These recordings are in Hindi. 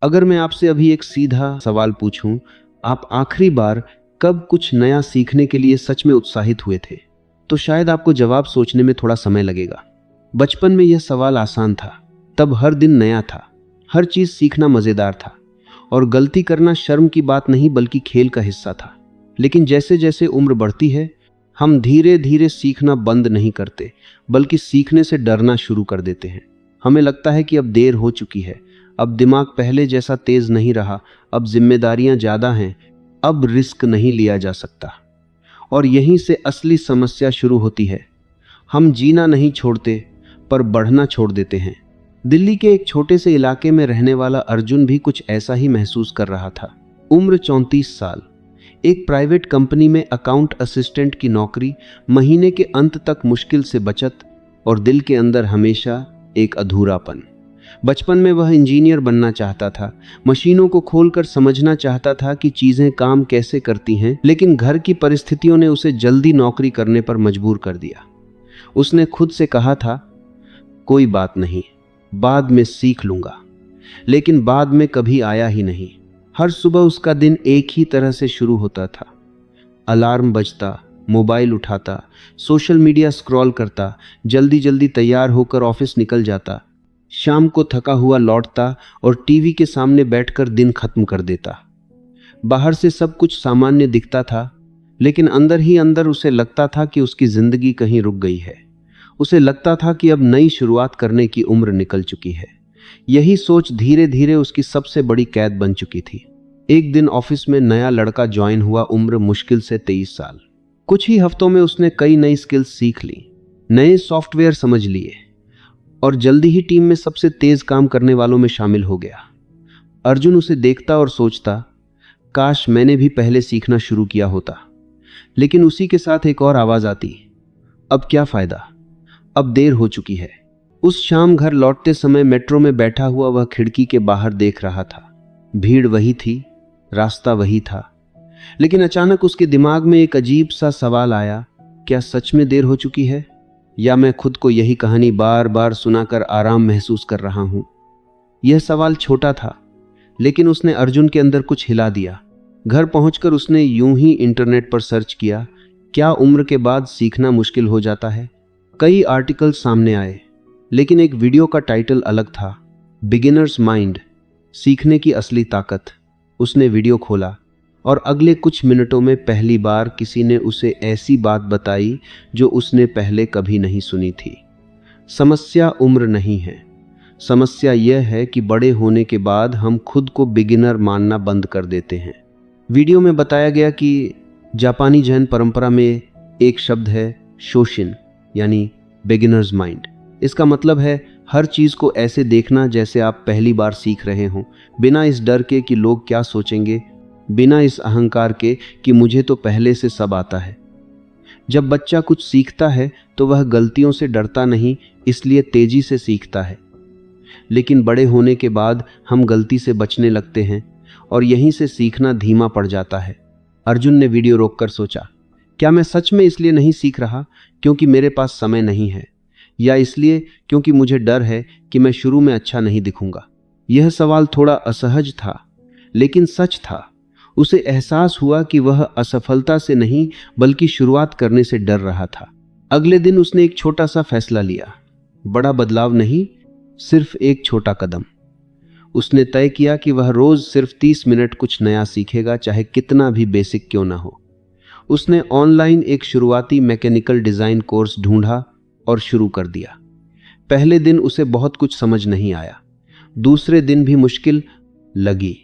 अगर मैं आपसे अभी एक सीधा सवाल पूछूं, आप आखिरी बार कब कुछ नया सीखने के लिए सच में उत्साहित हुए थे, तो शायद आपको जवाब सोचने में थोड़ा समय लगेगा। बचपन में यह सवाल आसान था। तब हर दिन नया था, हर चीज सीखना मजेदार था और गलती करना शर्म की बात नहीं बल्कि खेल का हिस्सा था। लेकिन जैसे जैसे उम्र बढ़ती है, हम धीरे धीरे सीखना बंद नहीं करते बल्कि सीखने से डरना शुरू कर देते हैं। हमें लगता है कि अब देर हो चुकी है, अब दिमाग पहले जैसा तेज नहीं रहा, अब जिम्मेदारियां ज्यादा हैं, अब रिस्क नहीं लिया जा सकता। और यहीं से असली समस्या शुरू होती है। हम जीना नहीं छोड़ते पर बढ़ना छोड़ देते हैं। दिल्ली के एक छोटे से इलाके में रहने वाला अर्जुन भी कुछ ऐसा ही महसूस कर रहा था। उम्र 34 साल, एक प्राइवेट कंपनी में अकाउंट असिस्टेंट की नौकरी, महीने के अंत तक मुश्किल से बचत और दिल के अंदर हमेशा एक अधूरापन। बचपन में वह इंजीनियर बनना चाहता था, मशीनों को खोलकर समझना चाहता था कि चीजें काम कैसे करती हैं, लेकिन घर की परिस्थितियों ने उसे जल्दी नौकरी करने पर मजबूर कर दिया। उसने खुद से कहा था, कोई बात नहीं, बाद में सीख लूंगा। लेकिन बाद में कभी आया ही नहीं। हर सुबह उसका दिन एक ही तरह से शुरू होता था। अलार्म बजता, मोबाइल उठाता, सोशल मीडिया स्क्रॉल करता, जल्दी जल्दी तैयार होकर ऑफिस निकल जाता, शाम को थका हुआ लौटता और टीवी के सामने बैठकर दिन खत्म कर देता। बाहर से सब कुछ सामान्य दिखता था, लेकिन अंदर ही अंदर उसे लगता था कि उसकी जिंदगी कहीं रुक गई है। उसे लगता था कि अब नई शुरुआत करने की उम्र निकल चुकी है। यही सोच धीरे धीरे उसकी सबसे बड़ी कैद बन चुकी थी। एक दिन ऑफिस में नया लड़का ज्वाइन हुआ, उम्र मुश्किल से 23 साल। कुछ ही हफ्तों में उसने कई नई स्किल्स सीख ली, नए सॉफ्टवेयर समझ लिए और जल्दी ही टीम में सबसे तेज काम करने वालों में शामिल हो गया। अर्जुन उसे देखता और सोचता, काश मैंने भी पहले सीखना शुरू किया होता। लेकिन उसी के साथ एक और आवाज आती, अब क्या फायदा, अब देर हो चुकी है। उस शाम घर लौटते समय मेट्रो में बैठा हुआ वह खिड़की के बाहर देख रहा था। भीड़ वही थी, रास्ता वही था, लेकिन अचानक उसके दिमाग में एक अजीब सा सवाल आया, क्या सच में देर हो चुकी है, या मैं खुद को यही कहानी बार बार सुनाकर आराम महसूस कर रहा हूं। यह सवाल छोटा था, लेकिन उसने अर्जुन के अंदर कुछ हिला दिया। घर पहुंचकर उसने यूं ही इंटरनेट पर सर्च किया, क्या उम्र के बाद सीखना मुश्किल हो जाता है। कई आर्टिकल सामने आए, लेकिन एक वीडियो का टाइटल अलग था, बिगिनर्स माइंड, सीखने की असली ताकत। उसने वीडियो खोला और अगले कुछ मिनटों में पहली बार किसी ने उसे ऐसी बात बताई जो उसने पहले कभी नहीं सुनी थी। समस्या उम्र नहीं है, समस्या यह है कि बड़े होने के बाद हम खुद को बिगिनर मानना बंद कर देते हैं। वीडियो में बताया गया कि जापानी जैन परंपरा में एक शब्द है शोशिन, यानी बिगिनर्स माइंड। इसका मतलब है हर चीज को ऐसे देखना जैसे आप पहली बार सीख रहे हों, बिना इस डर के कि लोग क्या सोचेंगे, बिना इस अहंकार के कि मुझे तो पहले से सब आता है। जब बच्चा कुछ सीखता है तो वह गलतियों से डरता नहीं, इसलिए तेजी से सीखता है। लेकिन बड़े होने के बाद हम गलती से बचने लगते हैं और यहीं से सीखना धीमा पड़ जाता है। अर्जुन ने वीडियो रोककर सोचा, क्या मैं सच में इसलिए नहीं सीख रहा क्योंकि मेरे पास समय नहीं है, या इसलिए क्योंकि मुझे डर है कि मैं शुरू में अच्छा नहीं दिखूंगा। यह सवाल थोड़ा असहज था, लेकिन सच था। उसे एहसास हुआ कि वह असफलता से नहीं बल्कि शुरुआत करने से डर रहा था। अगले दिन उसने एक छोटा सा फैसला लिया, बड़ा बदलाव नहीं, सिर्फ एक छोटा कदम। उसने तय किया कि वह रोज सिर्फ 30 मिनट कुछ नया सीखेगा, चाहे कितना भी बेसिक क्यों ना हो। उसने ऑनलाइन एक शुरुआती मैकेनिकल डिजाइन कोर्स ढूंढा और शुरू कर दिया। पहले दिन उसे बहुत कुछ समझ नहीं आया, दूसरे दिन भी मुश्किल लगी,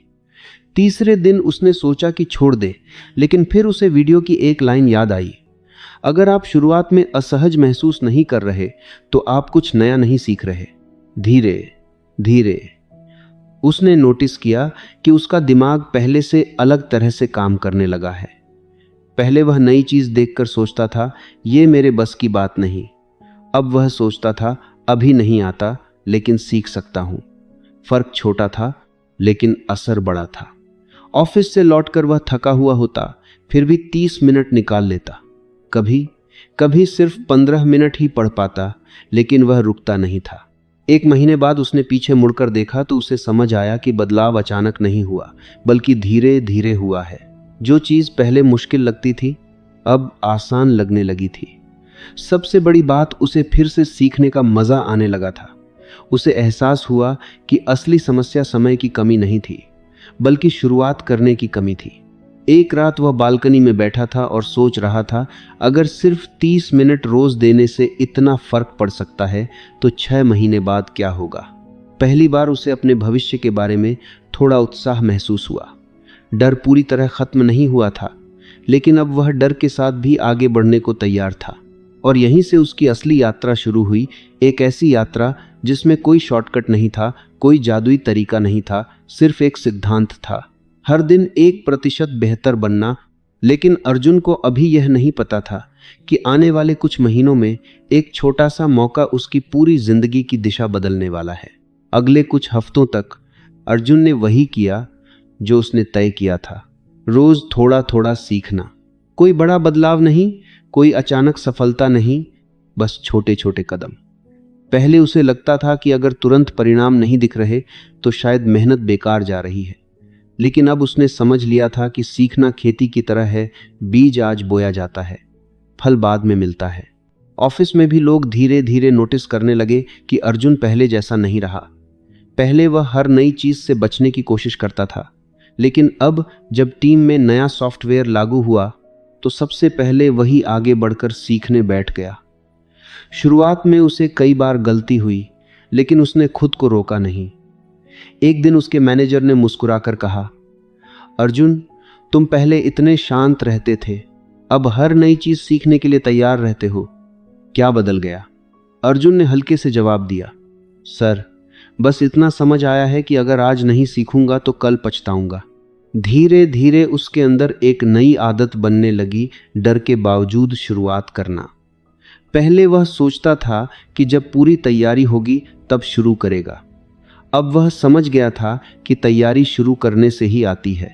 तीसरे दिन उसने सोचा कि छोड़ दे। लेकिन फिर उसे वीडियो की एक लाइन याद आई, अगर आप शुरुआत में असहज महसूस नहीं कर रहे तो आप कुछ नया नहीं सीख रहे। धीरे धीरे उसने नोटिस किया कि उसका दिमाग पहले से अलग तरह से काम करने लगा है। पहले वह नई चीज देखकर सोचता था, ये मेरे बस की बात नहीं। अब वह सोचता था, अभी नहीं आता लेकिन सीख सकता हूं। फर्क छोटा था लेकिन असर बड़ा था। ऑफिस से लौटकर वह थका हुआ होता, फिर भी 30 मिनट निकाल लेता। कभी कभी सिर्फ 15 मिनट ही पढ़ पाता, लेकिन वह रुकता नहीं था। 1 महीने बाद उसने पीछे मुड़कर देखा तो उसे समझ आया कि बदलाव अचानक नहीं हुआ, बल्कि धीरे धीरे हुआ है। जो चीज पहले मुश्किल लगती थी अब आसान लगने लगी थी। सबसे बड़ी बात, उसे फिर से सीखने का मजा आने लगा था। उसे एहसास हुआ कि असली समस्या समय की कमी नहीं थी, बल्कि शुरुआत करने की कमी थी। एक रात वह बालकनी में बैठा था और सोच रहा था, अगर सिर्फ 30 मिनट रोज देने से इतना फर्क पड़ सकता है तो 6 महीने बाद क्या होगा। पहली बार उसे अपने भविष्य के बारे में थोड़ा उत्साह महसूस हुआ। डर पूरी तरह खत्म नहीं हुआ था, लेकिन अब वह डर के साथ भी आगे बढ़ने को तैयार था। और यहीं से उसकी असली यात्रा शुरू हुई, एक ऐसी यात्रा जिसमें कोई शॉर्टकट नहीं था, कोई जादुई तरीका नहीं था, सिर्फ एक सिद्धांत था, हर दिन 1% बेहतर बनना। लेकिन अर्जुन को अभी यह नहीं पता था कि आने वाले कुछ महीनों में एक छोटा सा मौका उसकी पूरी जिंदगी की दिशा बदलने वाला है। अगले कुछ हफ्तों तक अर्जुन ने वही किया जो उसने तय किया था, रोज थोड़ा थोड़ा सीखना। कोई बड़ा बदलाव नहीं, कोई अचानक सफलता नहीं, बस छोटे छोटे कदम। पहले उसे लगता था कि अगर तुरंत परिणाम नहीं दिख रहे तो शायद मेहनत बेकार जा रही है, लेकिन अब उसने समझ लिया था कि सीखना खेती की तरह है, बीज आज बोया जाता है, फल बाद में मिलता है। ऑफिस में भी लोग धीरे धीरे नोटिस करने लगे कि अर्जुन पहले जैसा नहीं रहा। पहले वह हर नई चीज से बचने की कोशिश करता था, लेकिन अब जब टीम में नया सॉफ्टवेयर लागू हुआ तो सबसे पहले वही आगे बढ़कर सीखने बैठ गया। शुरुआत में उसे कई बार गलती हुई, लेकिन उसने खुद को रोका नहीं। एक दिन उसके मैनेजर ने मुस्कुराकर कहा, अर्जुन, तुम पहले इतने शांत रहते थे, अब हर नई चीज सीखने के लिए तैयार रहते हो, क्या बदल गया? अर्जुन ने हल्के से जवाब दिया, सर, बस इतना समझ आया है कि अगर आज नहीं सीखूंगा तो कल पछताऊंगा। धीरे धीरे उसके अंदर एक नई आदत बनने लगी, डर के बावजूद शुरुआत करना। पहले वह सोचता था कि जब पूरी तैयारी होगी तब शुरू करेगा। अब वह समझ गया था कि तैयारी शुरू करने से ही आती है।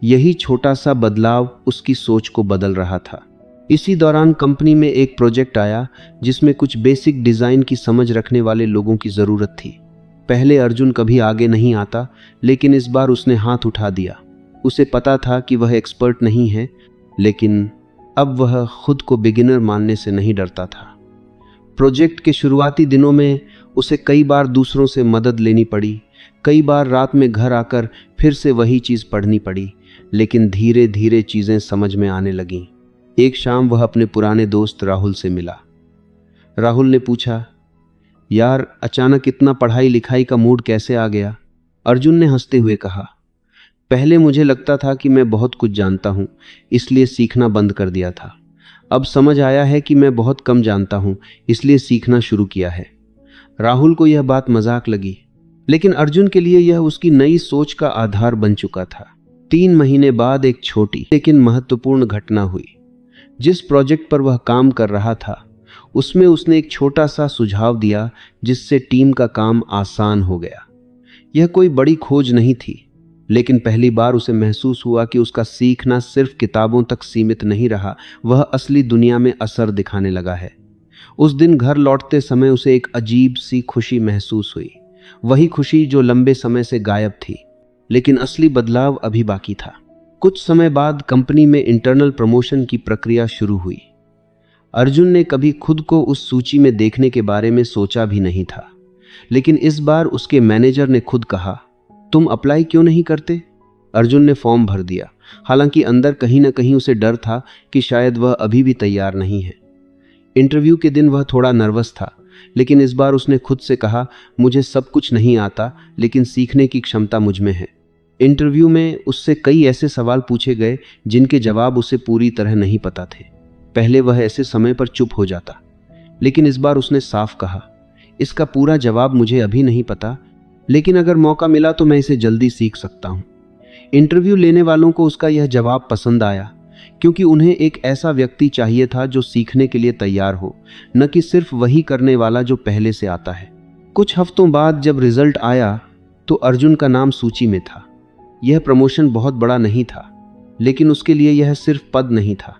यही छोटा सा बदलाव उसकी सोच को बदल रहा था। इसी दौरान कंपनी में एक प्रोजेक्ट आया जिसमें कुछ बेसिक डिजाइन की समझ रखने वाले लोगों की जरूरत थी। पहले अर्जुन कभी आगे नहीं आता, लेकिन इस बार उसने हाथ उठा दिया। उसे पता था कि वह एक्सपर्ट नहीं है, लेकिन अब वह खुद को बिगिनर मानने से नहीं डरता था। प्रोजेक्ट के शुरुआती दिनों में उसे कई बार दूसरों से मदद लेनी पड़ी, कई बार रात में घर आकर फिर से वही चीज़ पढ़नी पड़ी, लेकिन धीरे धीरे चीज़ें समझ में आने लगीं। एक शाम वह अपने पुराने दोस्त राहुल से मिला। राहुल ने पूछा, यार, अचानक इतना पढ़ाई लिखाई का मूड कैसे आ गया? अर्जुन ने हंसते हुए कहा, पहले मुझे लगता था कि मैं बहुत कुछ जानता हूँ, इसलिए सीखना बंद कर दिया था। अब समझ आया है कि मैं बहुत कम जानता हूँ, इसलिए सीखना शुरू किया है। राहुल को यह बात मजाक लगी, लेकिन अर्जुन के लिए यह उसकी नई सोच का आधार बन चुका था। 3 महीने बाद एक छोटी लेकिन महत्वपूर्ण घटना हुई। जिस प्रोजेक्ट पर वह काम कर रहा था उसमें उसने एक छोटा सा सुझाव दिया जिससे टीम का काम आसान हो गया। यह कोई बड़ी खोज नहीं थी, लेकिन पहली बार उसे महसूस हुआ कि उसका सीखना सिर्फ किताबों तक सीमित नहीं रहा, वह असली दुनिया में असर दिखाने लगा है। उस दिन घर लौटते समय उसे एक अजीब सी खुशी महसूस हुई, वही खुशी जो लंबे समय से गायब थी। लेकिन असली बदलाव अभी बाकी था। कुछ समय बाद कंपनी में इंटरनल प्रमोशन की प्रक्रिया शुरू हुई। अर्जुन ने कभी खुद को उस सूची में देखने के बारे में सोचा भी नहीं था, लेकिन इस बार उसके मैनेजर ने खुद कहा, तुम अप्लाई क्यों नहीं करते? अर्जुन ने फॉर्म भर दिया, हालांकि अंदर कहीं ना कहीं उसे डर था कि शायद वह अभी भी तैयार नहीं है। इंटरव्यू के दिन वह थोड़ा नर्वस था, लेकिन इस बार उसने खुद से कहा, मुझे सब कुछ नहीं आता, लेकिन सीखने की क्षमता मुझ में है। इंटरव्यू में उससे कई ऐसे सवाल पूछे गए जिनके जवाब उसे पूरी तरह नहीं पता थे। पहले वह ऐसे समय पर चुप हो जाता, लेकिन इस बार उसने साफ कहा, इसका पूरा जवाब मुझे अभी नहीं पता, लेकिन अगर मौका मिला तो मैं इसे जल्दी सीख सकता हूँ। इंटरव्यू लेने वालों को उसका यह जवाब पसंद आया, क्योंकि उन्हें एक ऐसा व्यक्ति चाहिए था जो सीखने के लिए तैयार हो, न कि सिर्फ वही करने वाला जो पहले से आता है। कुछ हफ्तों बाद जब रिजल्ट आया तो अर्जुन का नाम सूची में था। यह प्रमोशन बहुत बड़ा नहीं था, लेकिन उसके लिए यह सिर्फ पद नहीं था,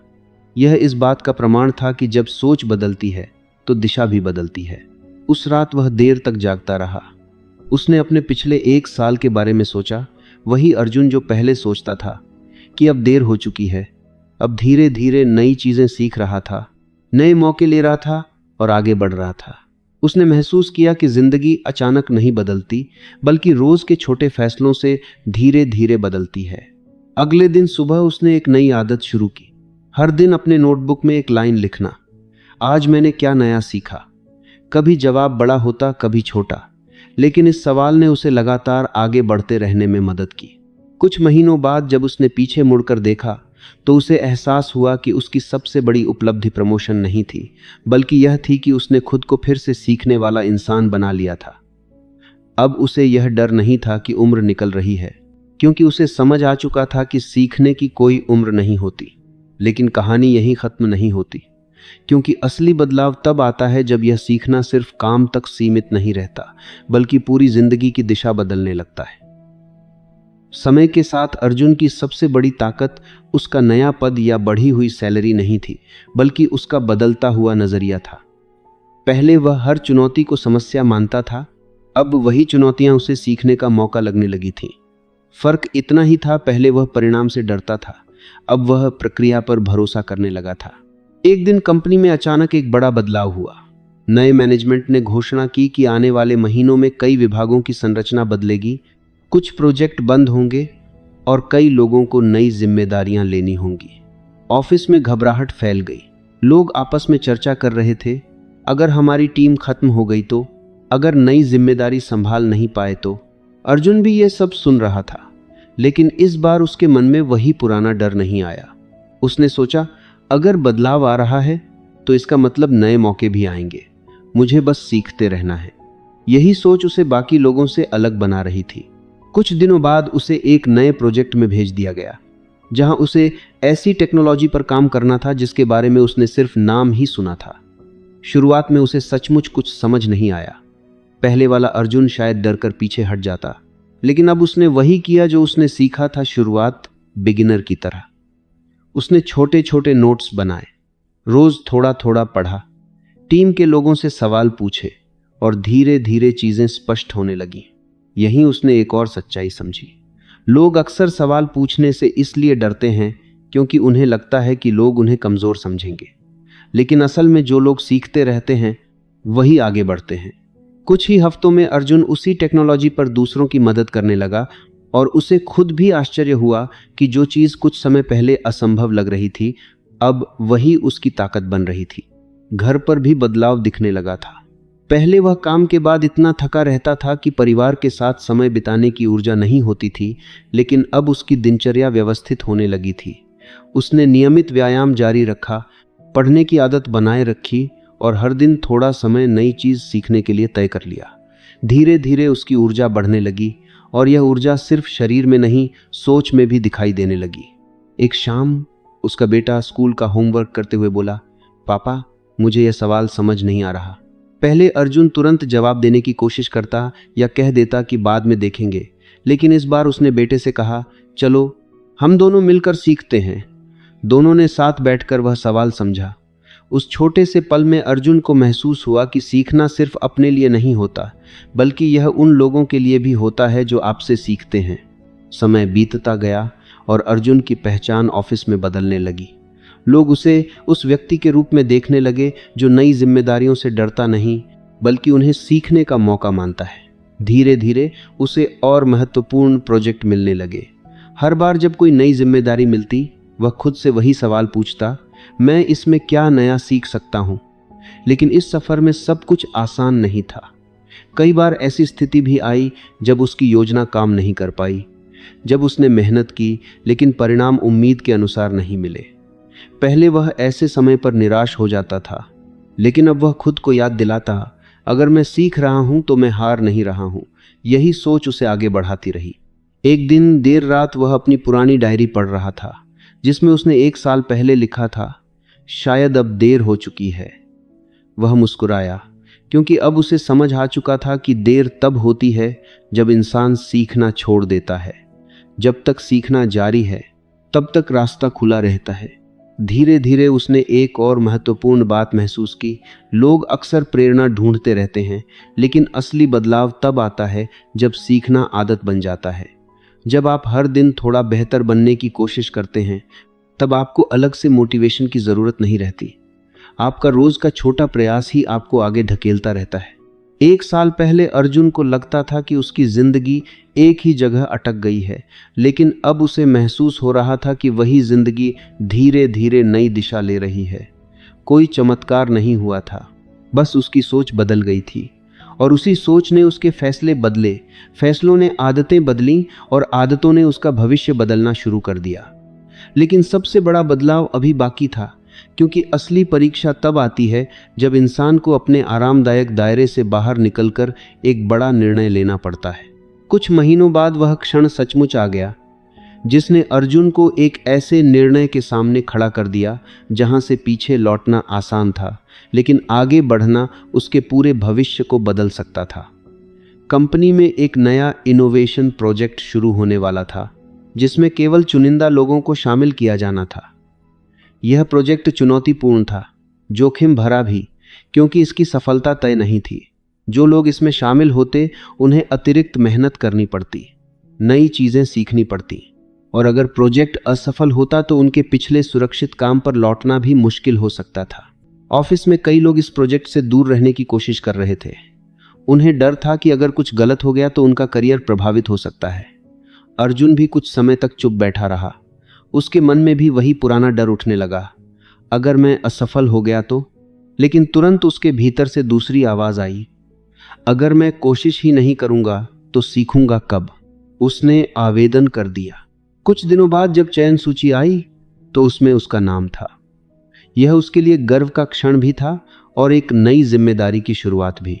यह इस बात का प्रमाण था कि जब सोच बदलती है तो दिशा भी बदलती है। उस रात वह देर तक जागता रहा। उसने अपने पिछले 1 साल के बारे में सोचा, वही अर्जुन जो पहले सोचता था कि अब देर हो चुकी है। अब धीरे धीरे नई चीजें सीख रहा था, नए मौके ले रहा था और आगे बढ़ रहा था। उसने महसूस किया कि जिंदगी अचानक नहीं बदलती, बल्कि रोज के छोटे फैसलों से धीरे धीरे बदलती है। अगले दिन सुबह उसने एक नई आदत शुरू की, हर दिन अपने नोटबुक में एक लाइन लिखना, आज मैंने क्या नया सीखा। कभी जवाब बड़ा होता, कभी छोटा, लेकिन इस सवाल ने उसे लगातार आगे बढ़ते रहने में मदद की। कुछ महीनों बाद जब उसने पीछे मुड़कर देखा तो उसे एहसास हुआ कि उसकी सबसे बड़ी उपलब्धि प्रमोशन नहीं थी, बल्कि यह थी कि उसने खुद को फिर से सीखने वाला इंसान बना लिया था। अब उसे यह डर नहीं था कि उम्र निकल रही है, क्योंकि उसे समझ आ चुका था कि सीखने की कोई उम्र नहीं होती। लेकिन कहानी यहीं खत्म नहीं होती, क्योंकि असली बदलाव तब आता है जब यह सीखना सिर्फ काम तक सीमित नहीं रहता, बल्कि पूरी जिंदगी की दिशा बदलने लगता है। समय के साथ अर्जुन की सबसे बड़ी ताकत उसका नया पद या बढ़ी हुई सैलरी नहीं थी, बल्कि उसका बदलता हुआ नजरिया था। पहले वह हर चुनौती को समस्या मानता था, अब वही चुनौतियां उसे सीखने का मौका लगने लगी थीं। फर्क इतना ही था, पहले वह परिणाम से डरता था, अब वह प्रक्रिया पर भरोसा करने लगा था। एक दिन कंपनी में अचानक एक बड़ा बदलाव हुआ। नए मैनेजमेंट ने घोषणा की कि आने वाले महीनों में कई विभागों की संरचना बदलेगी, कुछ प्रोजेक्ट बंद होंगे और कई लोगों को नई जिम्मेदारियां लेनी होंगी। ऑफिस में घबराहट फैल गई। लोग आपस में चर्चा कर रहे थे, अगर हमारी टीम खत्म हो गई तो, अगर नई जिम्मेदारी संभाल नहीं पाए तो। अर्जुन भी ये सब सुन रहा था, लेकिन इस बार उसके मन में वही पुराना डर नहीं आया। उसने सोचा, अगर बदलाव आ रहा है तो इसका मतलब नए मौके भी आएंगे, मुझे बस सीखते रहना है। यही सोच उसे बाकी लोगों से अलग बना रही थी। कुछ दिनों बाद उसे एक नए प्रोजेक्ट में भेज दिया गया, जहां उसे ऐसी टेक्नोलॉजी पर काम करना था जिसके बारे में उसने सिर्फ नाम ही सुना था। शुरुआत में उसे सचमुच कुछ समझ नहीं आया। पहले वाला अर्जुन शायद डरकर पीछे हट जाता, लेकिन अब उसने वही किया जो उसने सीखा था, शुरुआत बिगिनर की तरह। उसने छोटे छोटे नोट्स बनाए, रोज थोड़ा थोड़ा पढ़ा, टीम के लोगों से सवाल पूछे और धीरे धीरे चीजें स्पष्ट होने लगी। यहीं उसने एक और सच्चाई समझी। लोग अक्सर सवाल पूछने से इसलिए डरते हैं क्योंकि उन्हें लगता है कि लोग उन्हें कमजोर समझेंगे, लेकिन असल में जो लोग सीखते रहते हैं वही आगे बढ़ते हैं। कुछ ही हफ्तों में अर्जुन उसी टेक्नोलॉजी पर दूसरों की मदद करने लगा और उसे खुद भी आश्चर्य हुआ कि जो चीज कुछ समय पहले असंभव लग रही थी, अब वही उसकी ताकत बन रही थी। घर पर भी बदलाव दिखने लगा था। पहले वह काम के बाद इतना थका रहता था कि परिवार के साथ समय बिताने की ऊर्जा नहीं होती थी, लेकिन अब उसकी दिनचर्या व्यवस्थित होने लगी थी। उसने नियमित व्यायाम जारी रखा, पढ़ने की आदत बनाए रखी और हर दिन थोड़ा समय नई चीज सीखने के लिए तय कर लिया। धीरे धीरे उसकी ऊर्जा बढ़ने लगी और यह ऊर्जा सिर्फ शरीर में नहीं, सोच में भी दिखाई देने लगी। एक शाम उसका बेटा स्कूल का होमवर्क करते हुए बोला, पापा, मुझे यह सवाल समझ नहीं आ रहा। पहले अर्जुन तुरंत जवाब देने की कोशिश करता या कह देता कि बाद में देखेंगे, लेकिन इस बार उसने बेटे से कहा, चलो हम दोनों मिलकर सीखते हैं। दोनों ने साथ बैठकर वह सवाल समझा। उस छोटे से पल में अर्जुन को महसूस हुआ कि सीखना सिर्फ अपने लिए नहीं होता, बल्कि यह उन लोगों के लिए भी होता है जो आपसे सीखते हैं। समय बीतता गया और अर्जुन की पहचान ऑफिस में बदलने लगी। लोग उसे उस व्यक्ति के रूप में देखने लगे जो नई जिम्मेदारियों से डरता नहीं, बल्कि उन्हें सीखने का मौका मानता है। धीरे धीरे उसे और महत्वपूर्ण प्रोजेक्ट मिलने लगे। हर बार जब कोई नई जिम्मेदारी मिलती, वह खुद से वही सवाल पूछता, मैं इसमें क्या नया सीख सकता हूँ। लेकिन इस सफर में सब कुछ आसान नहीं था। कई बार ऐसी स्थिति भी आई जब उसकी योजना काम नहीं कर पाई, जब उसने मेहनत की लेकिन परिणाम उम्मीद के अनुसार नहीं मिले। पहले वह ऐसे समय पर निराश हो जाता था, लेकिन अब वह खुद को याद दिलाता, अगर मैं सीख रहा हूं तो मैं हार नहीं रहा हूं। यही सोच उसे आगे बढ़ाती रही। एक दिन देर रात वह अपनी पुरानी डायरी पढ़ रहा था, जिसमें उसने 1 साल पहले लिखा था, शायद अब देर हो चुकी है। वह मुस्कुराया, क्योंकि अब उसे समझ आ चुका था कि देर तब होती है जब इंसान सीखना छोड़ देता है। जब तक सीखना जारी है, तब तक रास्ता खुला रहता है। धीरे धीरे उसने एक और महत्वपूर्ण बात महसूस की। लोग अक्सर प्रेरणा ढूंढते रहते हैं, लेकिन असली बदलाव तब आता है जब सीखना आदत बन जाता है। जब आप हर दिन थोड़ा बेहतर बनने की कोशिश करते हैं, तब आपको अलग से मोटिवेशन की ज़रूरत नहीं रहती। आपका रोज का छोटा प्रयास ही आपको आगे ढकेलता रहता है। 1 साल पहले अर्जुन को लगता था कि उसकी जिंदगी एक ही जगह अटक गई है, लेकिन अब उसे महसूस हो रहा था कि वही जिंदगी धीरे धीरे नई दिशा ले रही है। कोई चमत्कार नहीं हुआ था, बस उसकी सोच बदल गई थी, और उसी सोच ने उसके फैसले बदले। फैसलों ने आदतें बदलीं, और आदतों ने उसका भविष्य बदलना शुरू कर दिया। लेकिन सबसे बड़ा बदलाव अभी बाकी था, क्योंकि असली परीक्षा तब आती है जब इंसान को अपने आरामदायक दायरे से बाहर निकलकर एक बड़ा निर्णय लेना पड़ता है। कुछ महीनों बाद वह क्षण सचमुच आ गया, जिसने अर्जुन को एक ऐसे निर्णय के सामने खड़ा कर दिया जहां से पीछे लौटना आसान था, लेकिन आगे बढ़ना उसके पूरे भविष्य को बदल सकता था। कंपनी में एक नया इनोवेशन प्रोजेक्ट शुरू होने वाला था, जिसमें केवल चुनिंदा लोगों को शामिल किया जाना था। यह प्रोजेक्ट चुनौतीपूर्ण था, जोखिम भरा भी, क्योंकि इसकी सफलता तय नहीं थी। जो लोग इसमें शामिल होते उन्हें अतिरिक्त मेहनत करनी पड़ती, नई चीजें सीखनी पड़ती, और अगर प्रोजेक्ट असफल होता तो उनके पिछले सुरक्षित काम पर लौटना भी मुश्किल हो सकता था। ऑफिस में कई लोग इस प्रोजेक्ट से दूर रहने की कोशिश कर रहे थे। उन्हें डर था कि अगर कुछ गलत हो गया तो उनका करियर प्रभावित हो सकता है। अर्जुन भी कुछ समय तक चुप बैठा रहा। उसके मन में भी वही पुराना डर उठने लगा, अगर मैं असफल हो गया तो। लेकिन तुरंत उसके भीतर से दूसरी आवाज आई, अगर मैं कोशिश ही नहीं करूंगा तो सीखूंगा कब। उसने आवेदन कर दिया। कुछ दिनों बाद जब चयन सूची आई तो उसमें उसका नाम था। यह उसके लिए गर्व का क्षण भी था और एक नई जिम्मेदारी की शुरुआत भी।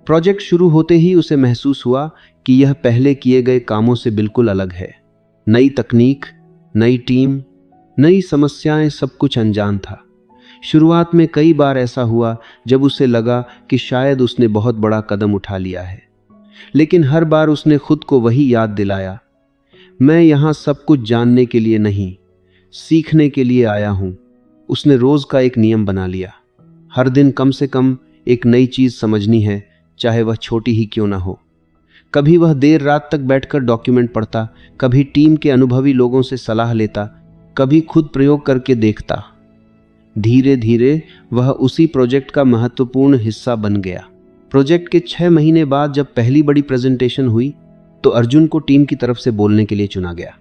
प्रोजेक्ट शुरू होते ही उसे महसूस हुआ कि यह पहले किए गए कामों से बिल्कुल अलग है। नई तकनीक, नई टीम, नई समस्याएं, सब कुछ अनजान था। शुरुआत में कई बार ऐसा हुआ जब उसे लगा कि शायद उसने बहुत बड़ा कदम उठा लिया है, लेकिन हर बार उसने खुद को वही याद दिलाया, मैं यहां सब कुछ जानने के लिए नहीं, सीखने के लिए आया हूं। उसने रोज का एक नियम बना लिया, हर दिन कम से कम एक नई चीज समझनी है, चाहे वह छोटी ही क्यों ना हो। कभी वह देर रात तक बैठकर डॉक्यूमेंट पढ़ता, कभी टीम के अनुभवी लोगों से सलाह लेता, कभी खुद प्रयोग करके देखता। धीरे धीरे वह उसी प्रोजेक्ट का महत्वपूर्ण हिस्सा बन गया। प्रोजेक्ट के 6 महीने बाद जब पहली बड़ी प्रेजेंटेशन हुई तो अर्जुन को टीम की तरफ से बोलने के लिए चुना गया।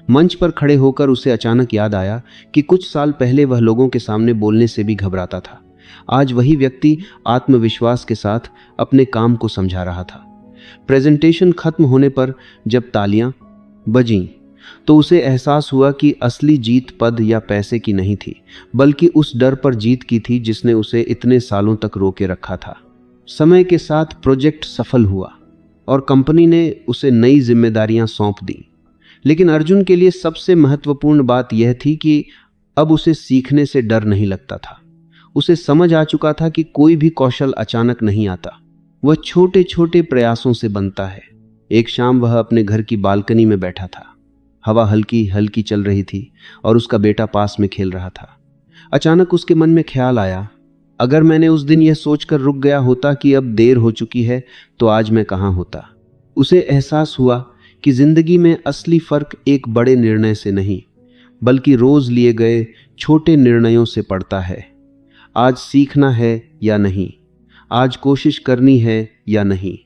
मंच पर खड़े होकर उसे अचानक याद आया कि कुछ साल पहले वह लोगों के सामने बोलने से भी घबराता था। आज वही व्यक्ति आत्मविश्वास के साथ अपने काम को समझा रहा था। प्रेजेंटेशन खत्म होने पर जब तालियां बजीं तो उसे एहसास हुआ कि असली जीत पद या पैसे की नहीं थी, बल्कि उस डर पर जीत की थी जिसने उसे इतने सालों तक रोके रखा था। समय के साथ प्रोजेक्ट सफल हुआ और कंपनी ने उसे नई जिम्मेदारियां सौंप दी। लेकिन अर्जुन के लिए सबसे महत्वपूर्ण बात यह थी कि अब उसे सीखने से डर नहीं लगता था। उसे समझ आ चुका था कि कोई भी कौशल अचानक नहीं आता, वह छोटे छोटे प्रयासों से बनता है। एक शाम वह अपने घर की बालकनी में बैठा था। हवा हल्की हल्की चल रही थी और उसका बेटा पास में खेल रहा था। अचानक उसके मन में ख्याल आया, अगर मैंने उस दिन यह सोचकर रुक गया होता कि अब देर हो चुकी है तो आज मैं कहाँ होता। उसे एहसास हुआ कि जिंदगी में असली फर्क एक बड़े निर्णय से नहीं, बल्कि रोज लिए गए छोटे निर्णयों से पड़ता है। आज सीखना है या नहीं, आज कोशिश करनी है या नहीं,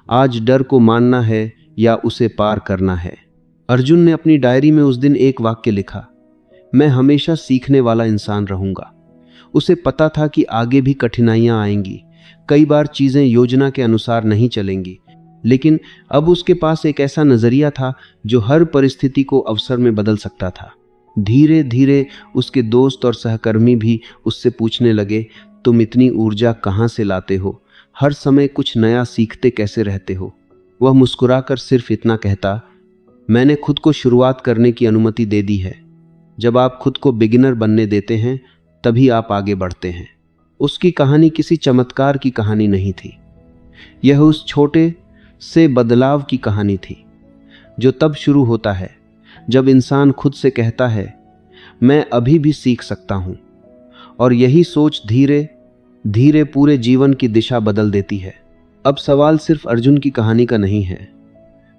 आज डर को मानना है या उसे पार करना है। अर्जुन ने अपनी डायरी में उस दिन एक वाक्य लिखा, मैं हमेशा सीखने वाला इंसान रहूंगा। उसे पता था कि आगे भी कठिनाइयां आएंगी, कई बार चीजें योजना के अनुसार नहीं चलेंगी, लेकिन अब उसके पास एक ऐसा नजरिया था जो हर परिस्थिति को अवसर में बदल सकता था। धीरे धीरे उसके दोस्त और सहकर्मी भी उससे पूछने लगे, तुम इतनी ऊर्जा कहाँ से लाते हो, हर समय कुछ नया सीखते कैसे रहते हो। वह मुस्कुराकर सिर्फ इतना कहता, मैंने खुद को शुरुआत करने की अनुमति दे दी है। जब आप खुद को बिगिनर बनने देते हैं तभी आप आगे बढ़ते हैं। उसकी कहानी किसी चमत्कार की कहानी नहीं थी, यह उस छोटे से बदलाव की कहानी थी जो तब शुरू होता है जब इंसान खुद से कहता है, मैं अभी भी सीख सकता हूं। और यही सोच धीरे धीरे पूरे जीवन की दिशा बदल देती है। अब सवाल सिर्फ अर्जुन की कहानी का नहीं है।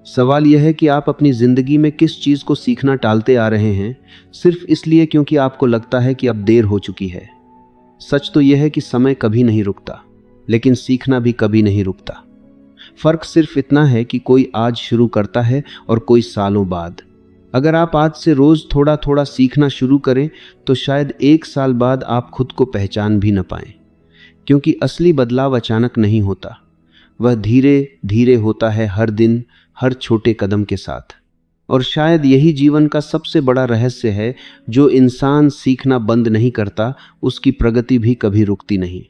सवाल यह है कि आप अपनी जिंदगी में किस चीज को सीखना टालते आ रहे हैं, सिर्फ इसलिए क्योंकि आपको लगता है कि अब देर हो चुकी है। सच तो यह है कि समय कभी नहीं रुकता, लेकिन सीखना भी कभी नहीं रुकता। फर्क सिर्फ इतना है कि कोई आज शुरू करता है और कोई सालों बाद। अगर आप आज से रोज थोड़ा थोड़ा सीखना शुरू करें तो शायद 1 साल बाद आप खुद को पहचान भी न पाएं। क्योंकि असली बदलाव अचानक नहीं होता, वह धीरे धीरे होता है, हर दिन, हर छोटे कदम के साथ। और शायद यही जीवन का सबसे बड़ा रहस्य है। जो इंसान सीखना बंद नहीं करता, उसकी प्रगति भी कभी रुकती नहीं।